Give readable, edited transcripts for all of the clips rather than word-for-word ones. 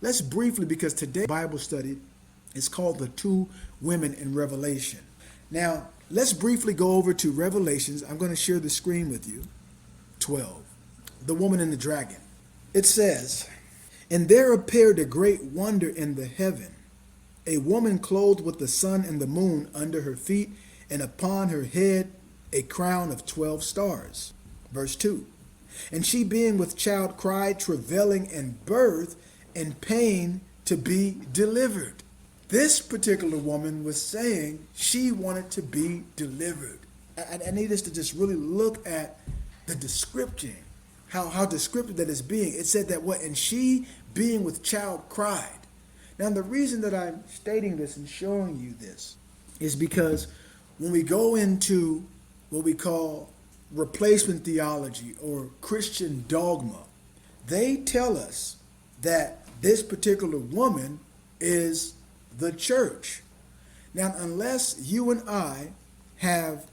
let's briefly, because today's Bible study is called The Two Women in Revelation. Now, let's briefly go over to Revelations. I'm going to share the screen with you. 12. The woman and the dragon. It says, "And there appeared a great wonder in the heaven, a woman clothed with the sun and the moon under her feet, and upon her head a crown of 12 stars." Verse 2. "And she being with child cried, travailing in birth and pain to be delivered." This particular woman was saying she wanted to be delivered. I need us to just really look at the description, how descriptive that is being. It said that what? "And she being with child cried." Now the reason that I'm stating this and showing you this is because when we go into what we call replacement theology or Christian dogma, they tell us that this particular woman is the church. Now, unless you and I have,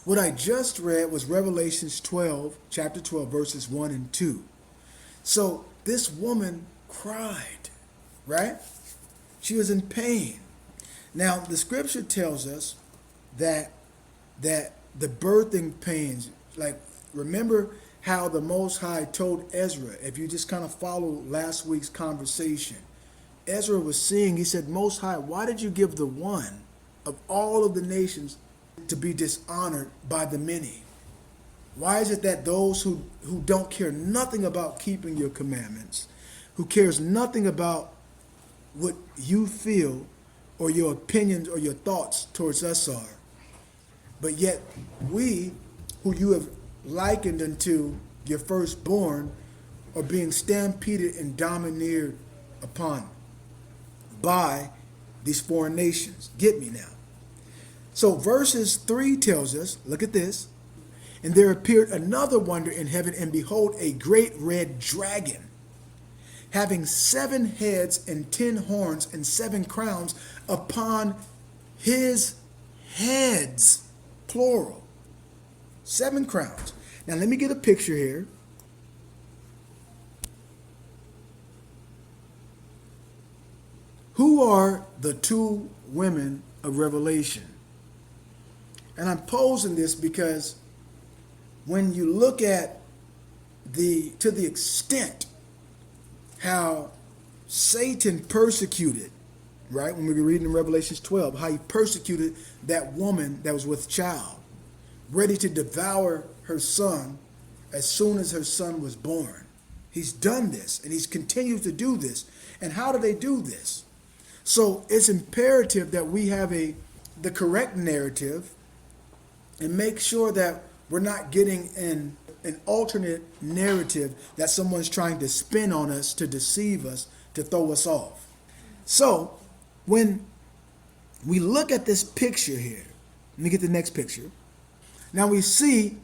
what I just read was Revelations 12, chapter 12, verses 1 and 2. So this woman cried, right? She was in pain. Now, the scripture tells us that the birthing pains, like, remember how the Most High told Ezra, if you just kind of follow last week's conversation, Ezra was seeing, he said, "Most High, why did you give the one of all of the nations to be dishonored by the many? Why is it that those who don't care nothing about keeping your commandments, who cares nothing about what you feel or your opinions or your thoughts towards us are, but yet we, who you have likened unto your firstborn, are being stampeded and domineered upon by these foreign nations?" Get me now. So verses 3 tells us, look at this, "And there appeared another wonder in heaven, and behold, a great red dragon, having 7 heads and 10 horns and 7 crowns upon his heads," plural, 7 crowns. Now let me get a picture here. Who are the two women of Revelation? And I'm posing this because when you look at to the extent how Satan persecuted, right? When we were reading in Revelations 12, how he persecuted that woman that was with child, ready to devour her son as soon as her son was born. He's done this, and he's continued to do this. And how do they do this? So it's imperative that we have the correct narrative and make sure that we're not getting an alternate narrative that someone's trying to spin on us to deceive us, to throw us off. So when we look at this picture here, let me get the next picture. Now we see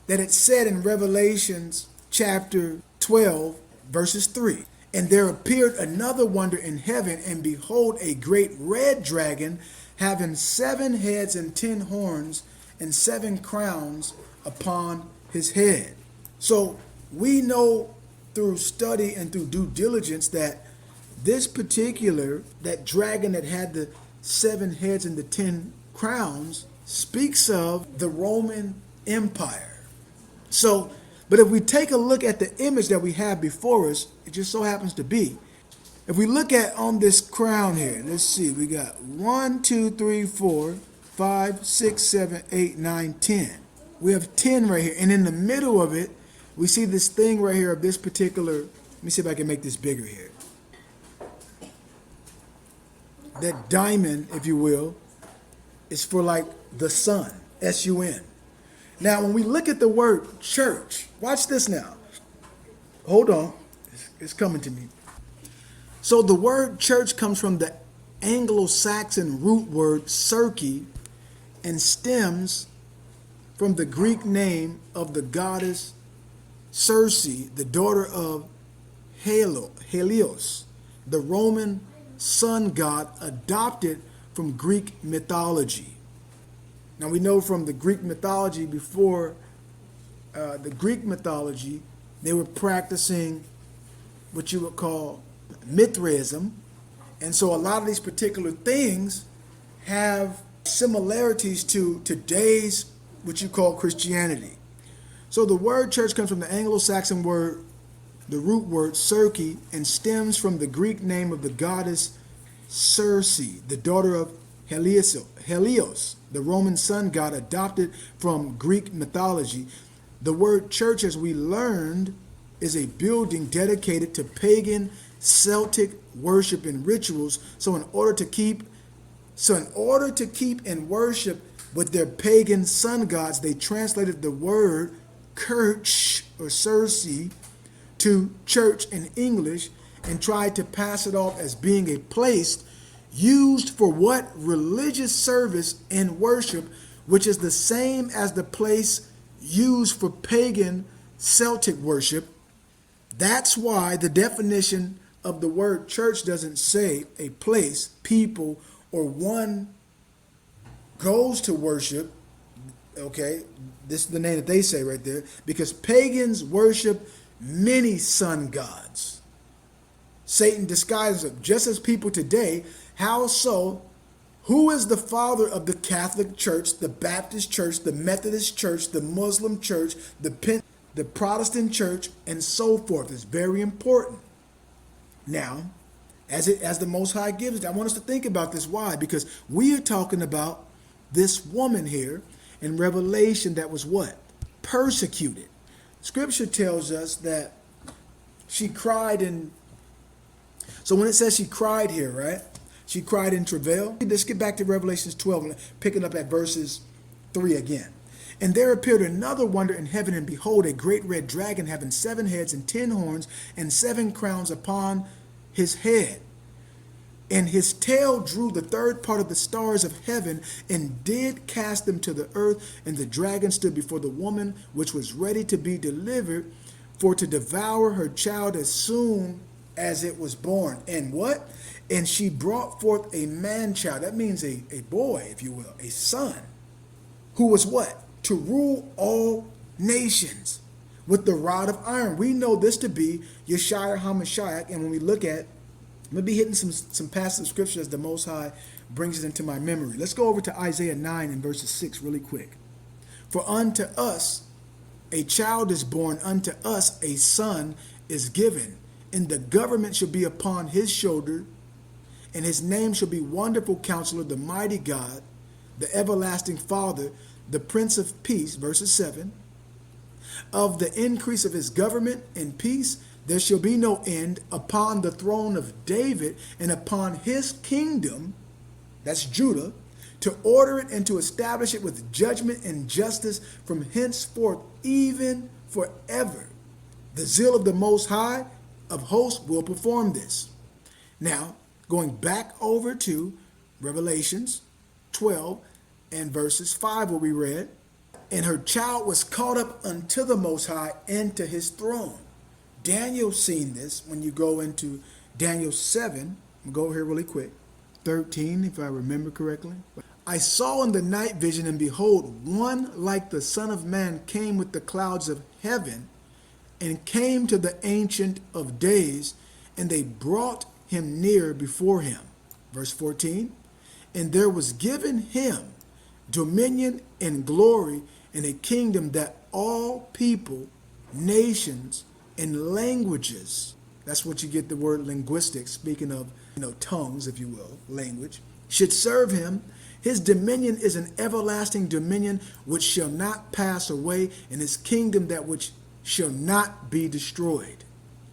that it said in Revelations chapter 12, verses 3, "And there appeared another wonder in heaven, and behold, a great red dragon, having 7 heads and 10 horns and 7 crowns upon his head." So we know through study and through due diligence that that dragon that had the 7 heads and the 10 crowns speaks of the Roman Empire. So, but if we take a look at the image that we have before us, it just so happens to be, if we look at on this crown here, let's see, we got 1, 2, 3, 4, 5, 6, 7, 8, 9, 10. We have 10 right here. And in the middle of it, we see this thing right here of this particular, let me see if I can make this bigger here. That diamond, if you will, is for like the sun, S-U-N. Now, when we look at the word church, watch this now. Hold on. It's coming to me. So the word church comes from the Anglo-Saxon root word "circe" and stems from the Greek name of the goddess Circe, the daughter of Helios, the Roman sun god adopted from Greek mythology. Now we know from the Greek mythology, before the Greek mythology, they were practicing what you would call Mithraism. And so a lot of these particular things have similarities to today's, what you call Christianity. So the word church comes from the Anglo-Saxon word, the root word circe, and stems from the Greek name of the goddess Circe, the daughter of Helios, the Roman sun god adopted from Greek mythology. The word church, as we learned, is a building dedicated to pagan Celtic worship and rituals. So in order to keep and worship with their pagan sun gods, they translated the word kirch or Circe to church in English and tried to pass it off as being a place used for what? Religious service and worship, which is the same as the place used for pagan Celtic worship. That's why the definition of the word church doesn't say a place, people, or one goes to worship. Okay, this is the name that they say right there, because pagans worship many sun gods. Satan disguises them, just as people today. How so? Who is the father of the Catholic Church, the Baptist Church, the Methodist Church, the Muslim Church, the Protestant Church, and so forth? It's very important. Now, as the Most High gives it, I want us to think about this. Why? Because we are talking about this woman here in Revelation that was what? Persecuted. Scripture tells us that she cried in. So when it says she cried here, right? She cried in travail. Let's get back to Revelation 12, picking up at verses 3 again. And there appeared another wonder in heaven, and behold, a great red dragon having 7 heads and 10 horns and 7 crowns upon his head. And his tail drew the third part of the stars of heaven and did cast them to the earth. And the dragon stood before the woman, which was ready to be delivered, for to devour her child as soon as it was born. And what? And she brought forth a man child. That means a boy, if you will, a son, who was what? To rule all nations with the rod of iron. We know this to be Yeshua HaMashiach. And when we look at, I'm going to be hitting some passage of scripture as the Most High brings it into my memory. Let's go over to Isaiah 9 and verses 6 really quick. For unto us a child is born, unto us a son is given, and the government shall be upon his shoulder, and his name shall be Wonderful Counselor, the Mighty God, the Everlasting Father, the Prince of Peace, verses 7. Of the increase of his government and peace there shall be no end upon the throne of David and upon his kingdom, that's Judah, to order it and to establish it with judgment and justice from henceforth even forever. The zeal of the Most High of hosts will perform this. Now, going back over to Revelations 12 and verses 5 where we read, and her child was caught up unto the Most High and to his throne. Daniel seen this when you go into Daniel 7. I'll go over here really quick. 13, if I remember correctly. I saw in the night vision, and behold, one like the Son of Man came with the clouds of heaven, and came to the Ancient of Days, and they brought him near before him. Verse 14, and there was given him dominion and glory and a kingdom that all people, nations, and languages, that's what you get the word linguistics, speaking of, tongues, if you will, language, should serve him. His dominion is an everlasting dominion which shall not pass away, and his kingdom that which shall not be destroyed.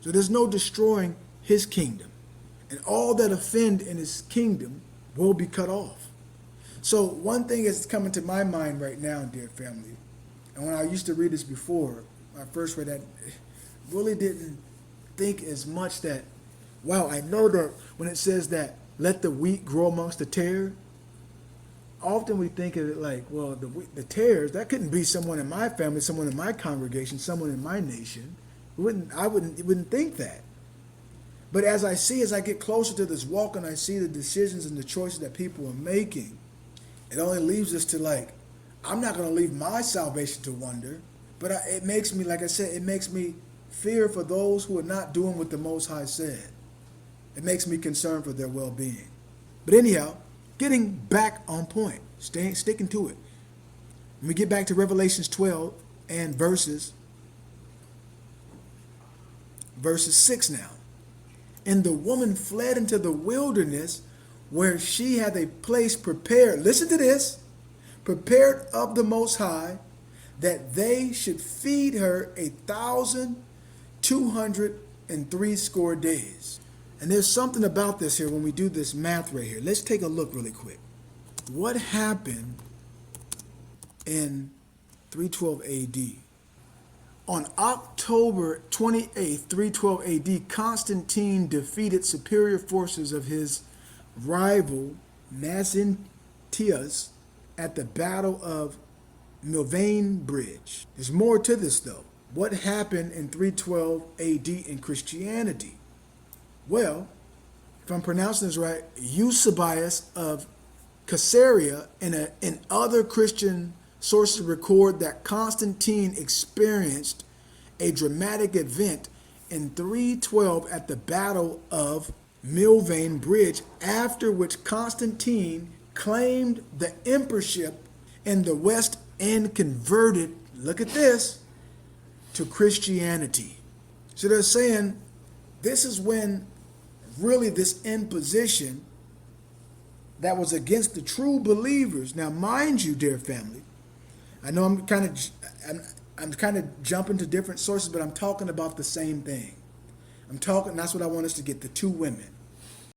So there's no destroying his kingdom. And all that offend in his kingdom will be cut off. So one thing is coming to my mind right now, dear family, and when I used to read this before, when I first read that, really didn't think as much that, wow, I know that when it says that let the wheat grow amongst the tares, often we think of it like, well, the tares, that couldn't be someone in my family, someone in my congregation, someone in my nation. I wouldn't think that. But as I get closer to this walk and I see the decisions and the choices that people are making, it only leaves us to like, I'm not going to leave my salvation to wonder, but it makes me, like I said, it makes me fear for those who are not doing what the Most High said. It makes me concerned for their well-being. But anyhow, getting back on point, sticking to it. When we get back to Revelations 12 and verses 6 now. And the woman fled into the wilderness where she had a place prepared. Listen to this. Prepared of the Most High, that they should feed her 1,260 days. And there's something about this here when we do this math right here. Let's take a look really quick. What happened in 312 AD? On October 28th, 312 AD, Constantine defeated superior forces of his rival Maxentius at the Battle of Milvian Bridge. There's more to this though. What happened in 312 AD in Christianity? Well, if I'm pronouncing this right, Eusebius of Caesarea and other Christian sources record that Constantine experienced a dramatic event in 312 at the Battle of Milvian Bridge, after which Constantine claimed the emperorship in the West and converted, look at this, to Christianity. So they're saying this is when really this imposition that was against the true believers. Now, mind you, dear family, I know I'm kind of jumping to different sources, but I'm talking about the same thing. That's what I want us to get, the two women.